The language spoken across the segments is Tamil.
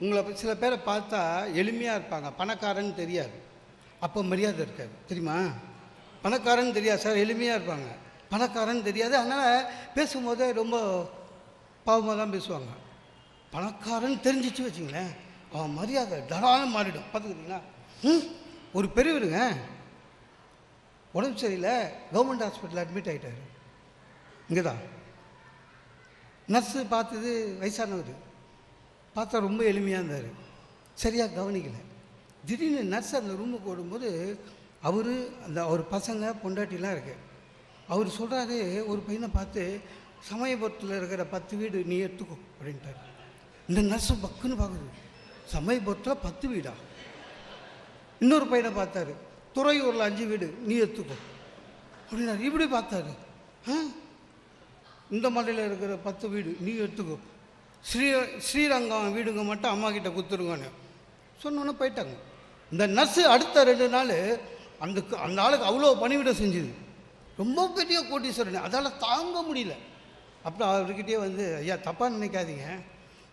உங்களை சில பேரை பார்த்தா எளிமையாக இருப்பாங்க, பணக்காரன்னு தெரியாது, அப்போ மரியாதை இருக்காது தெரியுமா? பணக்காரன்னு தெரியாது சார், எளிமையாக இருப்பாங்க, பணக்காரன்னு தெரியாது, அதனால் பேசும்போதே ரொம்ப பாவமாக தான் பேசுவாங்க. பணக்காரன்னு தெரிஞ்சிச்சு வச்சுங்களேன், அவன் மரியாதை தடாலும் மாறிடும். பார்த்துக்கிறீங்களா? ஒரு பெரியவருங்க உடம்பு சரியில்லை, கவர்மெண்ட் ஹாஸ்பிட்டலில் அட்மிட் ஆகிட்டார். இங்கே தான் நர்ஸு பார்த்தது, வயசானவர் பார்த்தா ரொம்ப எளிமையாக இருந்தார், சரியாக கவனிக்கலை. திடீர்னு நர்ஸ் அந்த ரூமுக்கு ஓடும்போது அவர் பசங்க பொண்டாட்டிலாம் இருக்கு. அவர் சொல்கிறாரு, ஒரு பையனை பார்த்து, சமயபுரத்தில் இருக்கிற 10 வீடு நீ எடுத்துக்கோ அப்படின்ட்டார். இந்த நர்ஸு பக்குன்னு பார்க்குது, சமயபுரத்தில் 10 வீடா? இன்னொரு பையனை பார்த்தாரு, துறையூரில் 5 வீடு நீ எடுத்துக்கோ அப்படின்னாரு. இப்படி பார்த்தாரு, இந்த மலையில் இருக்கிற 10 வீடு நீ எடுத்துக்கோ, ஸ்ரீரங்கம் வீடுங்க மட்டும் அம்மா கிட்ட கொடுத்துருங்கன்னு சொன்னோன்னே போயிட்டாங்க. இந்த நர்ஸு அடுத்த 2 நாள் அந்த ஆளுக்கு அவ்வளோ பணிவிட செஞ்சுது. ரொம்ப பெரிய கோட்டீஸ்வரன், அதால் தாங்க முடியல. அப்புறம் அவர்கிட்டயே வந்து, ஐயா தப்பாக நினைக்காதீங்க,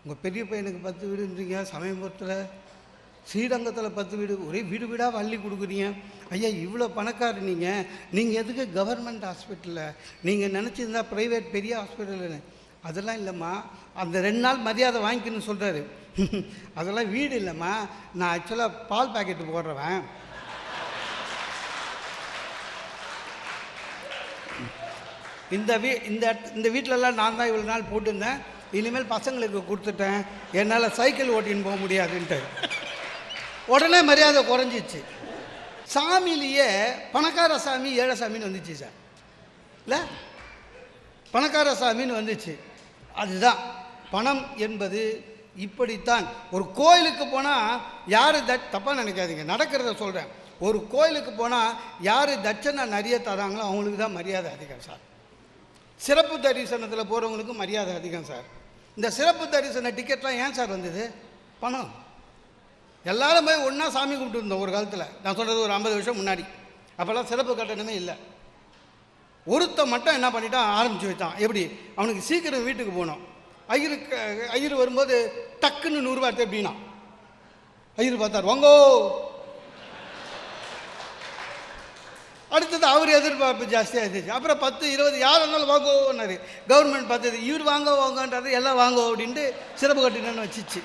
உங்கள் பெரிய பையனுக்கு 10 வீடுன்றீங்க, சமயபுரத்தில் ஸ்ரீரங்கத்தில் 10 வீடு, ஒரே வீடு வீடாக வள்ளி கொடுக்குறீங்க. ஐயா இவ்வளோ பணக்காரர் நீங்கள் எதுக்கு கவர்மெண்ட் ஹாஸ்பிட்டலில், நீங்கள் நினச்சிருந்தா ப்ரைவேட் பெரிய ஹாஸ்பிட்டலுன்னு. அதெல்லாம் இல்லைம்மா, அந்த 2 நாள் மரியாதை வாங்கிக்கணும்னு சொல்கிறாரு. அதெல்லாம் வீடு இல்லைம்மா, நான் ஆக்சுவலாக பால் பாக்கெட்டு போடுறவன். இந்த வீட்டிலலாம் நான் தான் இவ்வளோ நாள் போட்டிருந்தேன், இனிமேல் பசங்களுக்கு கொடுத்துட்டேன், என்னால் சைக்கிள் ஓட்டின்னு போக முடியாதுன்ட்டு. உடனே மரியாதை குறைஞ்சிச்சு. சாமியிலேயே பணக்கார சாமி ஏழை சாமின்னு வந்துச்சு சார், இல்லை பணக்கார சாமின்னு வந்துச்சு. அதுதான் பணம் என்பது. இப்படித்தான் ஒரு கோயிலுக்கு போனால் யார் தப்பாக நினைக்காதீங்க, நடக்கிறத சொல்கிறேன். ஒரு கோயிலுக்கு போனால் யார் தட்சணை நிறைய தராங்களோ அவங்களுக்கு தான் மரியாதை அதிகம் சார். சிறப்பு தரிசனத்தில் போகிறவங்களுக்கு மரியாதை அதிகம் சார். இந்த சிறப்பு தரிசன டிக்கெட்லாம் ஏன் சார் வந்தது? பணம். எல்லாரும் போய் ஒன்றா சாமி கும்பிட்டு இருந்தோம் ஒரு காலத்தில், நான் சொல்கிறது ஒரு 50 வருஷம் முன்னாடி. அப்போல்லாம் சிறப்பு கட்டணமே இல்லை. ஒருத்த மட்டும் என்ன பண்ணிட்டான், ஆரம்பித்து வைத்தான். எப்படி? அவனுக்கு சீக்கிரம் வீட்டுக்கு போகணும். ஐயர் வரும்போது டக்குன்னு 100 ரூபா எடுத்து எப்படின்னா, ஐயர் பார்த்தார், வாங்கோ. அடுத்தது அவர் எதிர்பார்ப்பு ஜாஸ்தியாக இருந்துச்சு. அப்புறம் 10 20 யார் இருந்தாலும் வாங்கோன்னாரு. கவர்மெண்ட் பார்த்தது, இவர் வாங்கன்றாரு, எல்லாம் வாங்கோ அப்படின்ட்டு சிறப்பு கட்டணம்னு வச்சிச்சு.